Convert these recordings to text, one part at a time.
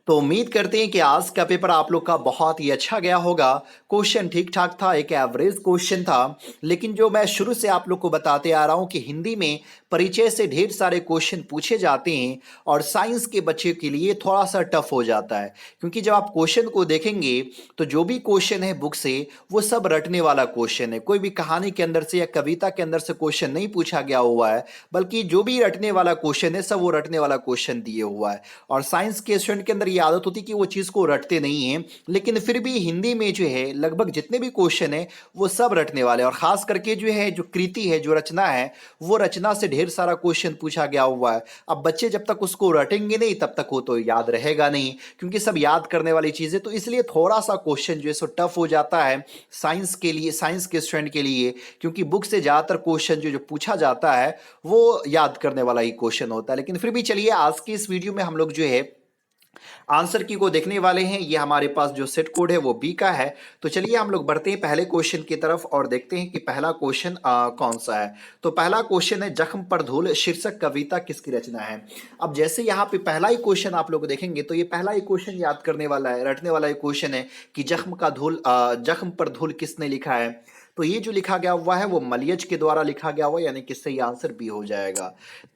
तो उम्मीद करते हैं कि आज का पेपर आप लोग का बहुत ही अच्छा गया होगा। क्वेश्चन ठीक ठाक था, एक एवरेज क्वेश्चन था, लेकिन जो मैं शुरू से आप लोग को बताते आ रहा हूं कि हिंदी में परिचय से ढेर सारे क्वेश्चन पूछे जाते हैं और साइंस के बच्चे के लिए थोड़ा सा टफ हो जाता है, क्योंकि जब आप क्वेश्चन को देखेंगे तो जो भी क्वेश्चन है बुक से वो सब रटने वाला क्वेश्चन है। कोई भी कहानी के अंदर से या कविता के अंदर से क्वेश्चन नहीं पूछा गया हुआ है, बल्कि जो भी रटने वाला क्वेश्चन है सब वो रटने वाला क्वेश्चन दिए हुआ है। और साइंस के स्टूडेंट के अंदर ये आदत होती है कि वो चीज़ को रटते नहीं हैं, लेकिन फिर भी हिंदी में जो है लगभग जितने भी क्वेश्चन है वो सब रटने वाले हैं। और खास करके जो है जो कृति है, जो रचना है, वो रचना से ढेर सारा क्वेश्चन पूछा गया हुआ है। अब बच्चे जब तक उसको रटेंगे नहीं तब तक वो तो याद रहेगा नहीं, क्योंकि सब याद करने वाली चीज़ें, तो इसलिए थोड़ा सा क्वेश्चन जो है सो टफ हो जाता है साइंस के लिए, साइंस के स्टूडेंट के लिए, क्योंकि बुक से ज़्यादातर क्वेश्चन जो जो पूछा जाता है वो याद करने वाला ही क्वेश्चन होता है। लेकिन फिर भी चलिए, आज की इस वीडियो में हम लोग जो है आंसर की को देखने वाले हैं। ये हमारे पास जो सेट कोड है वो बी का है। तो चलिए हम लोग बढ़ते हैं पहले क्वेश्चन की तरफ और देखते हैं कि पहला क्वेश्चन कौन सा है। तो पहला क्वेश्चन है, जख्म पर धूल शीर्षक कविता किसकी रचना है। अब जैसे यहाँ पे पहला ही क्वेश्चन आप लोग देखेंगे तो ये पहला ही क्वेश्चन याद करने वाला है, रटने वाला ही क्वेश्चन है कि जख्म पर धूल किसने लिखा है। तो ये जो लिखा गया हुआ है वो मलियज के द्वारा लिखा गया हुआ है, यानी कि सही आंसर बी हो जाएगा।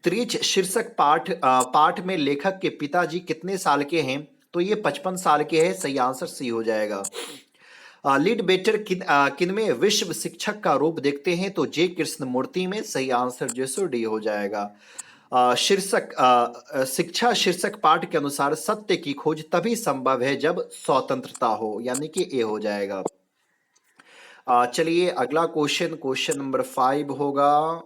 त्रिच शीर्षक पाठ में लेखक के पिताजी कितने साल के हैं। तो ये 55 साल के हैं, सही आंसर सी हो जाएगा। लीड बेटर किन में विश्व शिक्षक का रूप देखते हैं। तो जे कृष्णमूर्ति में, सही आंसर जो सो डी हो जाएगा। शिक्षा शीर्षक पाठ के अनुसार सत्य की खोज तभी संभव है जब स्वतंत्रता हो, यानी कि ए हो जाएगा। चलिए अगला क्वेश्चन, क्वेश्चन नंबर 5 होगा।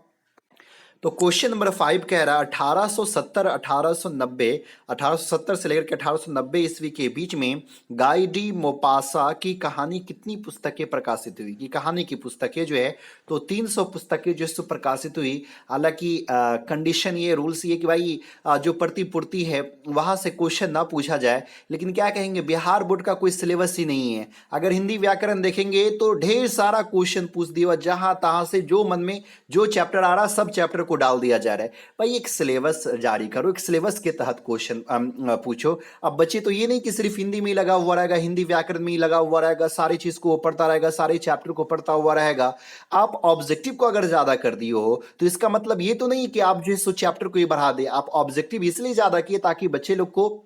तो क्वेश्चन नंबर 5 कह रहा है 1870 1890 1870 से लेकर के 1890 ईस्वी के बीच में गाई डी मोपासा की कहानी कितनी पुस्तकें प्रकाशित हुई। की कहानी की पुस्तकें जो है तो 300 पुस्तकें जो है प्रकाशित हुई। हालांकि कंडीशन ये, रूल्स ये कि भाई जो प्रतिपूर्ति है वहां से क्वेश्चन ना पूछा जाए, लेकिन क्या कहेंगे, बिहार बोर्ड का कोई सिलेबस ही नहीं है। अगर हिंदी व्याकरण देखेंगे तो ढेर सारा क्वेश्चन पूछ दिया, जहां तहां से जो मन में जो चैप्टर आ रहा सब चैप्टर को डाल दिया जा रहा है। भाई एक सिलेबस जारी करो, एक सिलेबस के तहत क्वेश्चन पूछो। अब बच्चे तो ये नहीं कि सिर्फ हिंदी में ही लगा हुआ रहेगा, हिंदी व्याकरण में ही लगा हुआ रहेगा, सारी चीज को पढ़ता रहेगा, सारे चैप्टर को पढ़ता हुआ रहेगा। आप ऑब्जेक्टिव को अगर ज्यादा कर दिए हो तो इसका मतलब ये तो नहीं कि आप जो है सो चैप्टर को ही बढ़ा दे। आप ऑब्जेक्टिव इसलिए ज्यादा किए ताकि बच्चे लोग को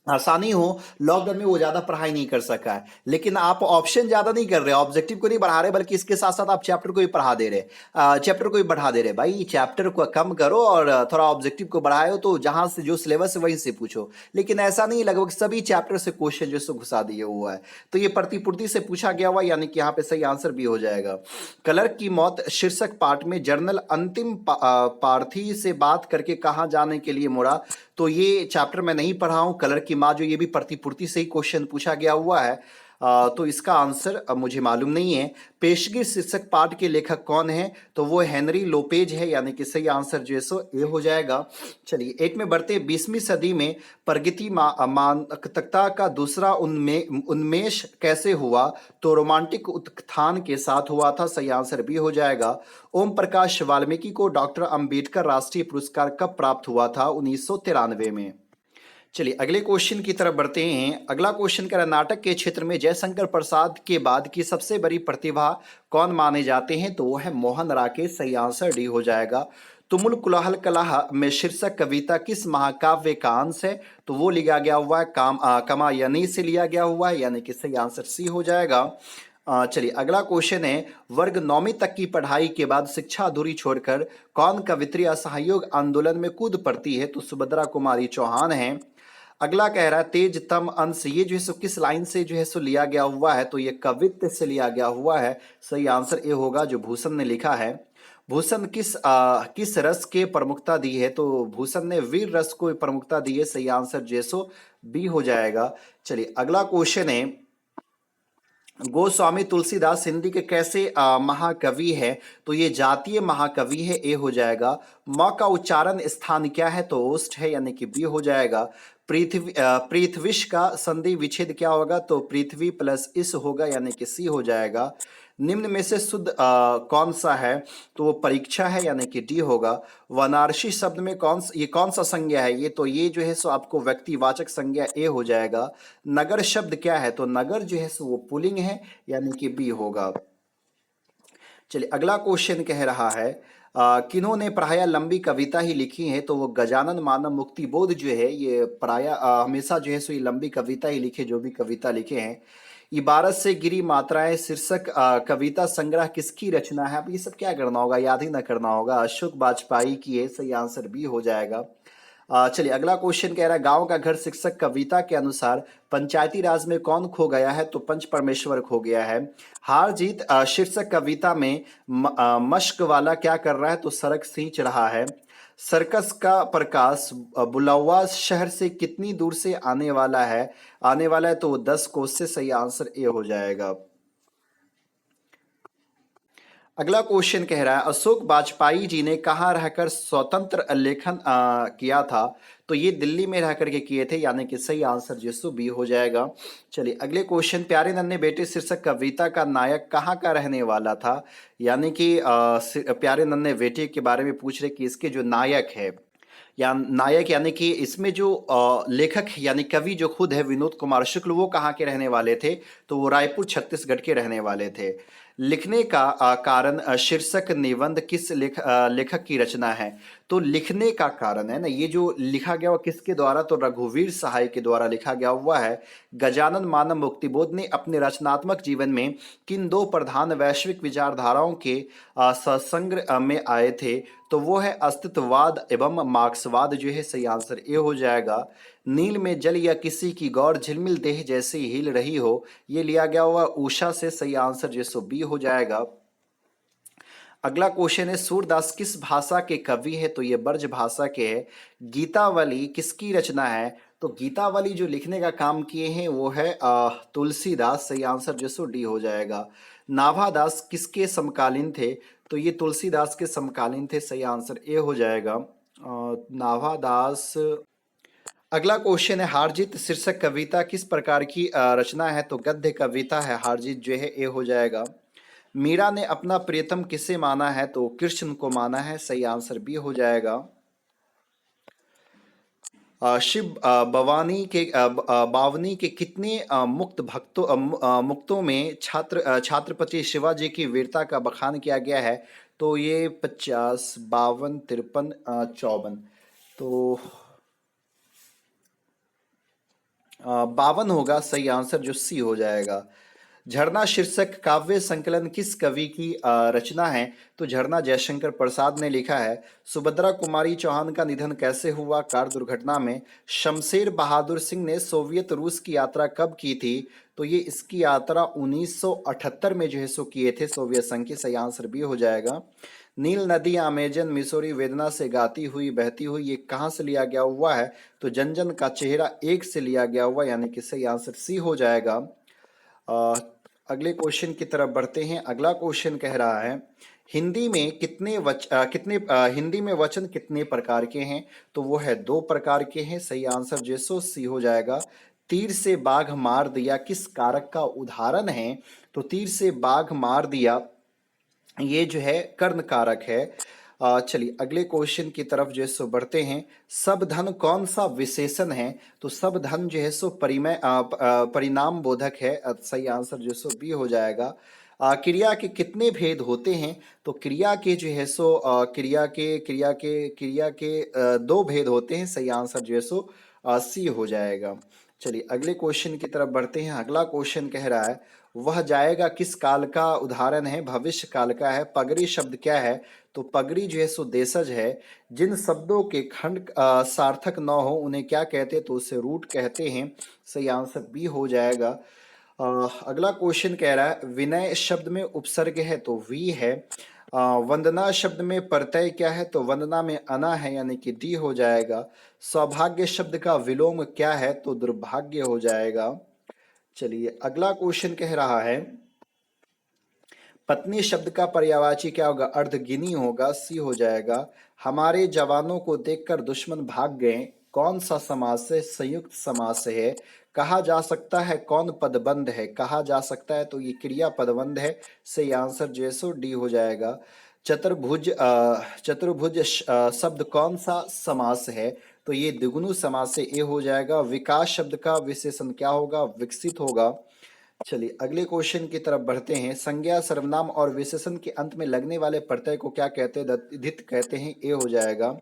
आसानी हो। लॉकडाउन में वो ज्यादा पढ़ाई नहीं कर सका है, लेकिन आप ऑप्शन ज्यादा नहीं कर रहे, ऑब्जेक्टिव को नहीं बढ़ा रहे, बल्कि इसके साथ साथ आप चैप्टर को भी पढ़ा दे रहे, चैप्टर को भी बढ़ा दे रहे। भाई चैप्टर को कम करो और थोड़ा ऑब्जेक्टिव को बढ़ाओ, तो जहां से जो सिलेबस है वहीं से पूछो। लेकिन ऐसा नहीं, लगभग सभी चैप्टर से क्वेश्चन जो है घुसा दिए हुआ है। तो ये प्रतिपूर्ति से पूछा गया हुआ, यानी कि यहाँ पे सही आंसर भी हो जाएगा। क्लर्क की मौत शीर्षक पाठ में जर्नल अंतिम पार्थी से बात करके कहाँ जाने के लिए मुड़ा। तो ये चैप्टर मैं नहीं पढ़ा हूं, कलर की माँ जो, ये भी प्रतिपूर्ति से ही क्वेश्चन पूछा गया हुआ है। तो इसका आंसर अब मुझे मालूम नहीं है। पेशगी शीर्षक पाठ के लेखक कौन है। तो वो हेनरी लोपेज है, यानी कि सही आंसर जो है सो ए हो जाएगा। चलिए एक में बढ़ते, 20वीं सदी में प्रगति मानसिकता का दूसरा उन्मेष कैसे हुआ। तो रोमांटिक उत्थान के साथ हुआ था, सही आंसर भी हो जाएगा। ओम प्रकाश वाल्मीकि को डॉक्टर अंबेडकर राष्ट्रीय पुरस्कार कब प्राप्त हुआ था। 1993 में। चलिए अगले क्वेश्चन की तरफ बढ़ते हैं। अगला क्वेश्चन कह रहा है, नाटक के क्षेत्र में जयशंकर प्रसाद के बाद की सबसे बड़ी प्रतिभा कौन माने जाते हैं। तो वो है मोहन राकेश, सही आंसर डी हो जाएगा। तुमुल कुलाहल कलाह में शीर्षक कविता किस महाकाव्य का अंश है। तो वो लिया गया हुआ है कामायनी से लिया गया हुआ है, यानी कि सही आंसर सी हो जाएगा। चलिए अगला क्वेश्चन है, वर्ग 9वीं तक की पढ़ाई के बाद शिक्षा अधूरी छोड़कर कौन कवित्री असहयोग आंदोलन में कूद पड़ती है। तो सुभद्रा कुमारी चौहान है। अगला कह रहा है, तेज तम अंश, ये जो है सो किस लाइन से जो है सो लिया गया हुआ है। तो ये कवित्व से लिया गया हुआ है, सही आंसर ए होगा, जो भूषण ने लिखा है। भूषण किस रस के प्रमुखता दी है। तो भूषण ने वीर रस को प्रमुखता दी है, सही आंसर जो है सो बी हो जाएगा। चलिए अगला क्वेश्चन है, गोस्वामी तुलसीदास हिंदी के कैसे महाकवि है। तो ये जातीय महाकवि है, ए हो जाएगा। म का उच्चारण स्थान क्या है। तो ओस्ट है, यानी कि बी हो जाएगा। पृथ्वीश का संधि विच्छेद क्या होगा? तो पृथ्वी प्लस इस होगा, यानी कि सी हो जाएगा। निम्न में से शुद्ध कौन सा है? तो वो परीक्षा है, यानी कि डी होगा। वाराणसी शब्द में ये कौन सा संज्ञा है? ये तो ये जो है सो आपको व्यक्तिवाचक संज्ञा ए हो जाएगा। नगर शब्द क्या है? तो नगर जो है सो वो पुल्लिंग है, यानी कि बी होगा। चलिए अगला क्वेश्चन कह रहा है किन्होंने प्राय लंबी कविता ही लिखी है? तो वो गजानन मानव मुक्ति बोध जो है ये प्राय हमेशा जो है सो ये लंबी कविता ही लिखे, जो भी कविता लिखे हैं। इबारत से गिरी मात्राएं शीर्षक कविता संग्रह किसकी रचना है? अब ये सब क्या करना होगा, याद ही ना करना होगा। अशोक वाजपेयी की है, सही आंसर बी हो जाएगा। चलिए अगला क्वेश्चन कह रहा है गांव का घर शीर्षक कविता के अनुसार पंचायती राज में कौन खो गया है? तो पंच परमेश्वर खो गया है। हार जीत शीर्षक कविता में मश्क वाला क्या कर रहा है? तो सड़क सींच रहा है। सर्कस का प्रकाश बुलावा शहर से कितनी दूर से आने वाला है? तो वो 10 कोस से, सही आंसर ए हो जाएगा। अगला क्वेश्चन कह रहा है अशोक वाजपेयी जी ने कहाँ रहकर स्वतंत्र लेखन किया था? तो ये दिल्ली में रह करके किए थे, यानी कि सही आंसर जो सो बी हो जाएगा। चलिए अगले क्वेश्चन, प्यारे नन्हे बेटे शीर्षक कविता का नायक कहाँ का रहने वाला था? यानी कि प्यारे नन्हे बेटे के बारे में पूछ रहे कि इसके जो नायक है या नायक, यानी कि इसमें जो लेखक यानी कवि जो खुद है विनोद कुमार शुक्ल, वो कहाँ के रहने वाले थे? तो वो रायपुर छत्तीसगढ़ के रहने वाले थे। लिखने का कारण शीर्षक निबंध किस लेखक की रचना है? तो लिखने का कारण है ना, ये जो लिखा गया वो किसके द्वारा? तो रघुवीर सहाय के द्वारा लिखा गया हुआ है। गजानन मानव मुक्तिबोध ने अपने रचनात्मक जीवन में किन दो प्रधान वैश्विक विचारधाराओं के सत्संग में आए थे? तो वो है अस्तित्ववाद एवं मार्क्सवाद, जो है सही आंसर ए हो जाएगा। नील में जल या किसी की गौर झिलमिल देह जैसी हिल रही हो, ये लिया गया हुआ उषा से, सही आंसर जो सो बी हो जाएगा। अगला क्वेश्चन है सूरदास किस भाषा के कवि है? तो ये ब्रज भाषा के है। गीतावली किसकी रचना है? तो गीतावली जो लिखने का काम किए हैं वो है तुलसीदास, सही आंसर जो सो डी हो जाएगा। नाभादास किसके समकालीन थे? तो ये तुलसीदास के समकालीन थे, सही आंसर ए हो जाएगा। नाभादास। अगला क्वेश्चन है हारजीत शीर्षक कविता किस प्रकार की रचना है? तो गद्य कविता है हारजीत, जो है ए हो जाएगा। मीरा ने अपना प्रियतम किसे माना है? तो कृष्ण को माना है, सही आंसर बी हो जाएगा। शिव बावनी के कितने मुक्तों में छत्रपति शिवाजी की वीरता का बखान किया गया है? तो ये 50, 52, 53, 54। तो 52 होगा, सही आंसर जो सी हो जाएगा। झरना शीर्षक काव्य संकलन किस कवि की रचना है? तो झरना जयशंकर प्रसाद ने लिखा है। सुभद्रा कुमारी चौहान का निधन कैसे हुआ? कार दुर्घटना में। शमशेर बहादुर सिंह ने सोवियत रूस की यात्रा कब की थी? तो ये इसकी यात्रा 1978 में जो है सो किए थे सोवियत संघ की, सही आंसर भी हो जाएगा। नील नदी अमेजन मिसौरी वेदना से गाती हुई बहती हुई, ये कहाँ से लिया गया हुआ है? तो जन जन का चेहरा एक से लिया गया हुआ, यानी कि सही आंसर सी हो जाएगा। अ, अगले क्वेश्चन की तरफ बढ़ते हैं। अगला क्वेश्चन कह रहा है हिंदी में हिंदी में वचन कितने प्रकार के हैं? तो वो है 2 प्रकार के हैं, सही आंसर जो सो सी हो जाएगा। तीर से बाघ मार दिया किस कारक का उदाहरण है? तो तीर से बाघ मार दिया ये जो है कर्ण कारक है। चलिए अगले क्वेश्चन की तरफ जो है सो बढ़ते हैं। सब धन कौन सा विशेषण है? तो सब धन जो है सो परिणाम बोधक है, सही आंसर जो सो बी हो जाएगा। क्रिया के कितने भेद होते हैं? तो क्रिया के जो है सो क्रिया के 2 भेद होते हैं, सही आंसर जो है सो सी हो जाएगा। चलिए अगले क्वेश्चन की तरफ बढ़ते हैं। अगला क्वेश्चन कह रहा है वह जाएगा किस काल का उदाहरण है? भविष्य काल का है। पगड़ी शब्द क्या है? तो पगड़ी जो है सो देशज है। जिन शब्दों के खंड सार्थक न हो उन्हें क्या कहते हैं? तो उसे रूट कहते हैं, सही आंसर बी हो जाएगा। अगला क्वेश्चन कह रहा है विनय शब्द में उपसर्ग है, तो वी है। वंदना शब्द में प्रत्यय क्या है? तो वंदना में अना है, यानी कि डी हो जाएगा। सौभाग्य शब्द का विलोम क्या है? तो दुर्भाग्य हो जाएगा। चलिए अगला क्वेश्चन कह रहा है पत्नी शब्द का पर्यायवाची क्या होगा? अर्धगिनी होगा, सी हो जाएगा। हमारे जवानों को देखकर दुश्मन भाग गए, कौन सा समास है? संयुक्त समास है। कहा जा सकता है कौन पदबंध है? कहा जा सकता है तो ये क्रिया पदबंध है। सही आंसर जो है सो डी हो जाएगा। चतुर्भुज चतुर्भुज शब्द कौन सा समास है? तो ये द्विगुणु समास से ए हो जाएगा। विकास शब्द का विशेषण क्या होगा? विकसित होगा। चलिए अगले क्वेश्चन की तरफ बढ़ते हैं। संज्ञा सर्वनाम और विशेषण के अंत में लगने वाले प्रत्यय को क्या कहते हैं? धित कहते हैं। ए हो जाएगा।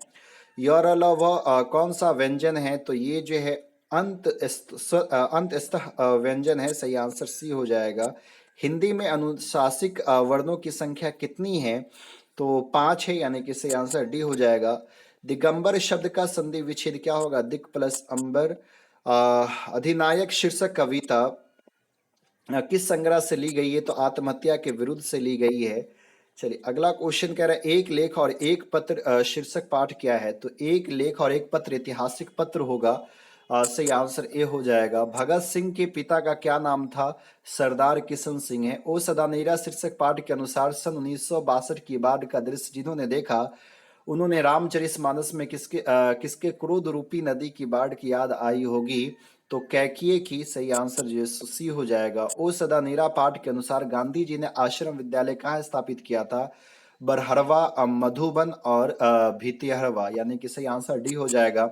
यौरल वह कौन सा व्यंजन है? तो ये जो है अंतस्थ व्यंजन है। सही आंसर सी हो जाएगा। हिंदी में अनुशासिक वर्णों की संख्या कितनी है? तो 5 है, यानी कि सही आंसर डी हो जाएगा। दिगंबर शब्द का संधि विच्छेद क्या होगा? दिक प्लस अंबर। अधिनायक शीर्षक कविता किस संग्रह से ली गई है? तो आत्महत्या के विरुद्ध से ली गई है। चलिए अगला क्वेश्चन कह रहा है एक लेख और एक पत्र शीर्षक पाठ क्या है? तो एक लेख और एक पत्र ऐतिहासिक पत्र होगा। सही आंसर ए हो जाएगा। भगत सिंह के पिता का क्या नाम था? सरदार किशन सिंह है। ओ सदानेरा शीर्षक पाठ के अनुसार सन 1962 की बाढ़ का दृश्य जिन्होंने देखा उन्होंने रामचरितमानस में किसके क्रोध रूपी नदी की बाढ़ की याद आई होगी? तो कैकेयी की। सही आंसर जो सी हो जाएगा। ओ सदा नीरा पाठ के अनुसार गांधी जी ने आश्रम विद्यालय कहाँ स्थापित किया था? बरहरवा, मधुबन और भितिहरवा, यानी कि सही आंसर डी हो जाएगा।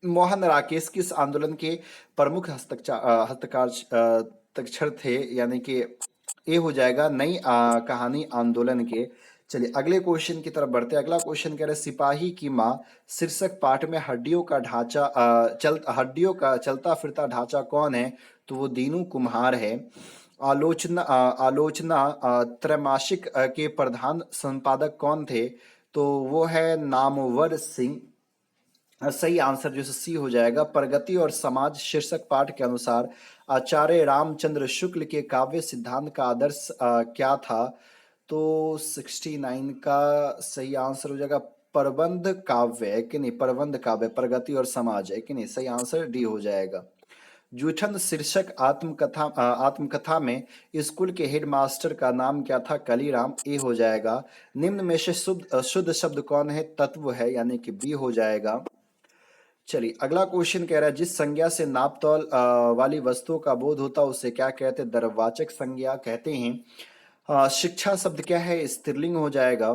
मोहन राकेश किस आंदोलन के प्रमुख हस्ताक्षर थे? यानी कि ए हो जाएगा नई कहानी आंदोलन के। चलिए अगले क्वेश्चन की तरफ बढ़ते हैं। अगला क्वेश्चन कह रहे हैं सिपाही की माँ शीर्षक पाठ में हड्डियों का ढांचा हड्डियों का चलता फिरता ढांचा कौन है? तो वो दीनू कुम्हार है। आलोचना त्रैमासिक के प्रधान संपादक कौन थे? तो वो है नामवर सिंह। सही आंसर जो सी हो जाएगा। प्रगति और समाज शीर्षक पाठ के अनुसार आचार्य रामचंद्र शुक्ल के काव्य सिद्धांत का आदर्श क्या था? तो 69 का सही आंसर हो जाएगा प्रबंध काव्य है कि नहीं? प्रबंध काव्य प्रगति और समाज है कि नहीं? सही आंसर डी हो जाएगा। जूठन शीर्षक आत्मकथा में स्कूल के हेडमास्टर का नाम क्या था? कलीराम। ए हो जाएगा। निम्न में से शुद्ध शब्द कौन है? तत्व है, यानी कि बी हो जाएगा। चलिए अगला क्वेश्चन कह रहा है जिस संज्ञा से नाप तौल वाली वस्तुओं का बोध होता है उसे क्या कहते हैं? द्रव्यवाचक संज्ञा कहते हैं। शिक्षा शब्द क्या है? स्त्रीलिंग हो जाएगा।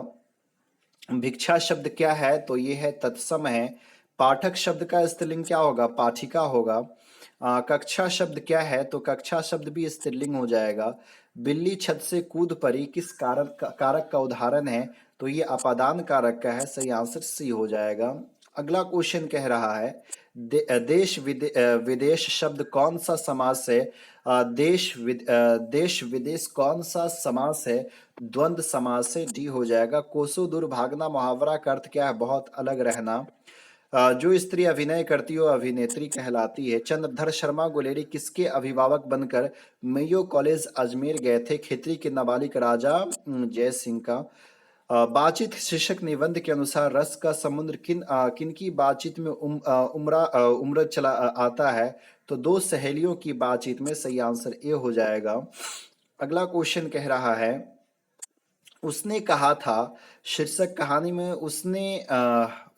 भिक्षा शब्द क्या है? तो ये है तत्सम है। पाठक शब्द का स्त्रीलिंग क्या होगा? पाठिका होगा। कक्षा शब्द क्या है? तो कक्षा शब्द भी स्त्रीलिंग हो जाएगा। बिल्ली छत से कूद पड़ी किस कारक का उदाहरण है? तो ये अपादान कारक का है। सही आंसर सी हो जाएगा। अगला क्वेश्चन कह रहा है विदेश शब्द कौन सा समास है? देश विदेश कौन सा समास है? द्वंद्व समास से। डी हो जाएगा। कोसों दूर भागना मुहावरा का अर्थ क्या है? बहुत अलग रहना। जो स्त्री अभिनय करती है वो अभिनेत्री कहलाती है। चंद्रधर शर्मा गुलेरी किसके अभिभावक बनकर मेयो कॉलेज अजमेर गए थे? खितरी के नाबालिग राजा जय सिंह का। बातचीत शीर्षक निबंध के अनुसार रस का समुद्र किन की बातचीत में उम्र चला आता है? तो दो सहेलियों की बातचीत में। सही आंसर ए हो जाएगा। अगला क्वेश्चन कह रहा है उसने कहा था शीर्षक कहानी में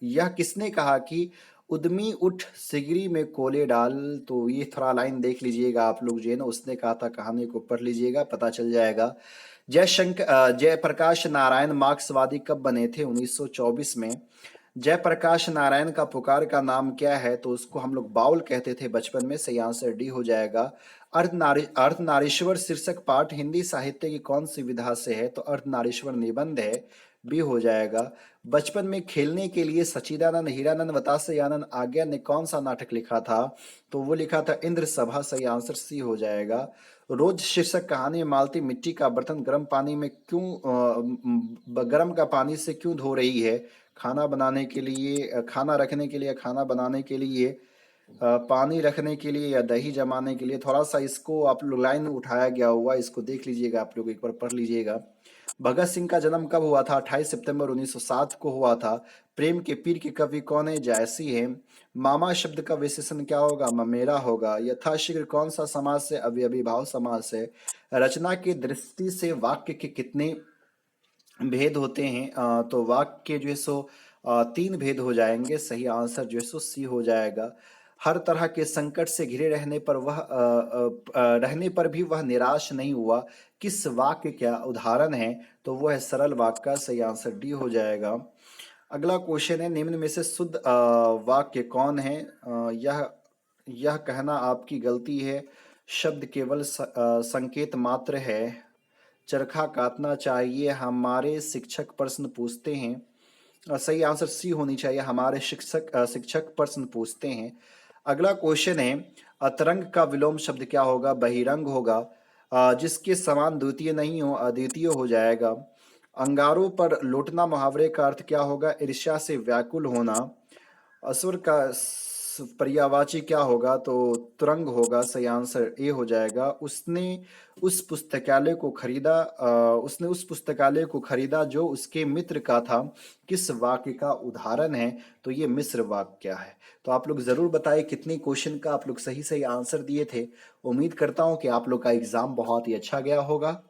यह किसने कहा कि उद्यमी उठ सिगरी में कोले डाल? तो ये थोड़ा लाइन देख लीजिएगा आप लोग जो है ना, उसने कहा था कहानी को पढ़ लीजिएगा, पता चल जाएगा। जयप्रकाश नारायण मार्क्सवादी कब बने थे? 1924 में। जयप्रकाश नारायण का पुकार का नाम क्या है? तो उसको हम लोग बाउल कहते थे बचपन में। सही आंसर डी हो जाएगा। अर्धनारीश्वर शीर्षक पाठ हिंदी साहित्य की कौन सी विधा से है? तो अर्धनारीश्वर निबंध है। बी हो जाएगा। बचपन में खेलने के लिए सचिदानंद हीरानंद बतासे आज्ञा ने कौन सा नाटक लिखा था? तो वो लिखा था इंद्र सभा। सही आंसर सी हो जाएगा। रोज शीर्षक कहानी में मालती मिट्टी का बर्तन गर्म पानी में गर्म का पानी से क्यों धो रही है? खाना बनाने के लिए, खाना रखने के लिए, खाना बनाने के लिए, पानी रखने के लिए या दही जमाने के लिए। थोड़ा सा इसको आप लोग लाइन उठाया गया हुआ, इसको देख लीजिएगा, आप लोग एक बार पढ़ लीजिएगा। भगत सिंह का जन्म कब हुआ था? 28 सितंबर 1907 को हुआ था। प्रेम के पीर के कवि कौन है? जायसी है। मामा शब्द का विशेषण क्या होगा? ममेरा होगा। यथाशीघ्र कौन सा समास है? अव्ययीभाव समास है। रचना की दृष्टि से वाक्य के कितने भेद होते हैं? तो वाक्य जो है सो तीन भेद हो जाएंगे। सही आंसर जो है सो सी हो जाएगा। हर तरह के संकट से घिरे रहने पर भी वह निराश नहीं हुआ, किस वाक्य क्या उदाहरण है? तो वो है सरल वाक्य का। सही आंसर डी हो जाएगा। अगला क्वेश्चन है, निम्न में से शुद्ध वाक्य कौन है? यह कहना आपकी गलती है, शब्द केवल संकेत मात्र है। चरखा काटना चाहिए, हमारे शिक्षक प्रश्न पूछते हैं। सही आंसर सी होनी चाहिए, हमारे शिक्षक प्रश्न पूछते हैं। अगला क्वेश्चन है, अतरंग का विलोम शब्द क्या होगा? बहिरंग होगा। जिसके समान द्वितीय नहीं हो अद्वितीय हो जाएगा। अंगारों पर लौटना मुहावरे का अर्थ क्या होगा? ईर्ष्या से व्याकुल होना। असुर का पर्यायवाची क्या होगा? तो तुरंग होगा। सही आंसर ए हो जाएगा। उसने उस पुस्तकालय को खरीदा जो उसके मित्र का था, किस वाक्य का उदाहरण है? तो ये मिस्र वाक्य है। तो आप लोग जरूर बताइए कितने क्वेश्चन का आप लोग सही सही आंसर दिए थे। उम्मीद करता हूँ कि आप लोग का एग्जाम बहुत ही अच्छा गया होगा।